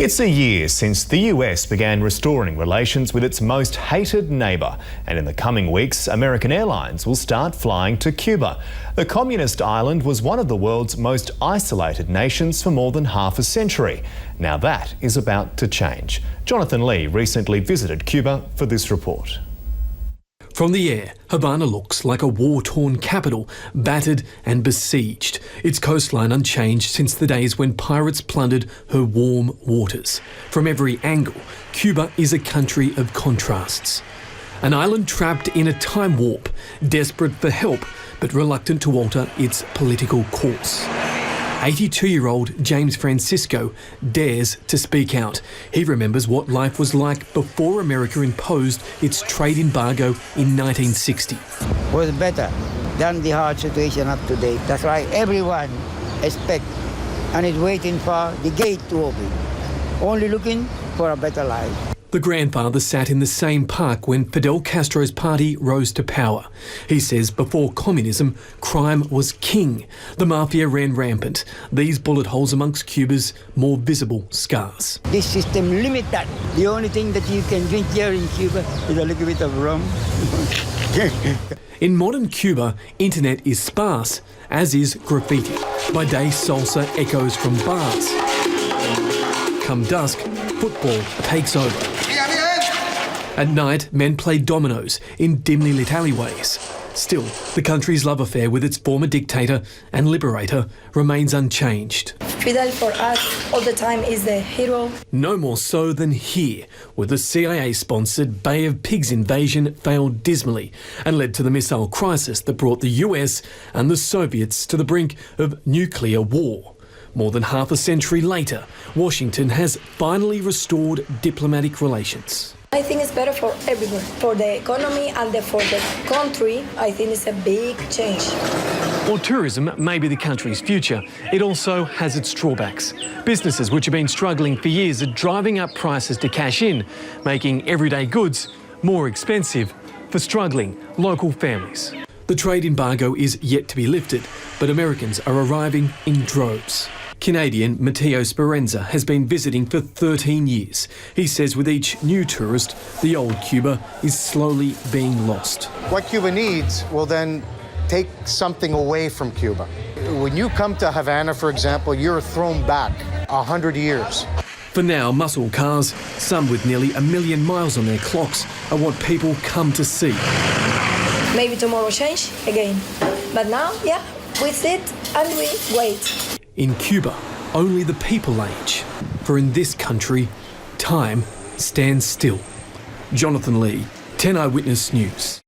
It's a year since the US began restoring relations with its most hated neighbour, and in the coming weeks, American airlines will start flying to Cuba. The communist island was one of the world's most isolated nations for more than half a century. Now that is about to change. Jonathan Lee recently visited Cuba for this report. From the air, Havana looks like a war-torn capital, battered and besieged. Its coastline unchanged since the days when pirates plundered her warm waters. From every angle, Cuba is a country of contrasts. An island trapped in a time warp, desperate for help, but reluctant to alter its political course. 82-year-old James Francisco dares to speak out. He remembers what life was like before America imposed its trade embargo in 1960. Was better than the hard situation up to date. That's why everyone expects and is waiting for the gate to open, only looking for a better life. The grandfather sat in the same park when Fidel Castro's party rose to power. He says before communism, crime was king. The mafia ran rampant. These bullet holes amongst Cuba's more visible scars. This system limits that. The only thing that you can drink here in Cuba is a little bit of rum. In modern Cuba, internet is sparse, as is graffiti. By day, salsa echoes from bars. Come dusk, football takes over. At night, men play dominoes in dimly lit alleyways. Still, the country's love affair with its former dictator and liberator remains unchanged. Fidel for us all the time is the hero. No more so than here, where the CIA-sponsored Bay of Pigs invasion failed dismally and led to the missile crisis that brought the US and the Soviets to the brink of nuclear war. More than half a century later, Washington has finally restored diplomatic relations. I think it's better for everyone, for the economy and for the country. I think it's a big change. While tourism may be the country's future, it also has its drawbacks. Businesses which have been struggling for years are driving up prices to cash in, making everyday goods more expensive for struggling local families. The trade embargo is yet to be lifted, but Americans are arriving in droves. Canadian Matteo Speranza has been visiting for 13 years. He says with each new tourist, the old Cuba is slowly being lost. What Cuba needs will then take something away from Cuba. When you come to Havana, for example, you're thrown back 100 years. For now, muscle cars, some with nearly 1 million miles on their clocks, are what people come to see. Maybe tomorrow change again. But now, yeah, we sit and we wait. In Cuba, only the people age. For in this country, time stands still. Jonathan Lee, 10 Eyewitness News.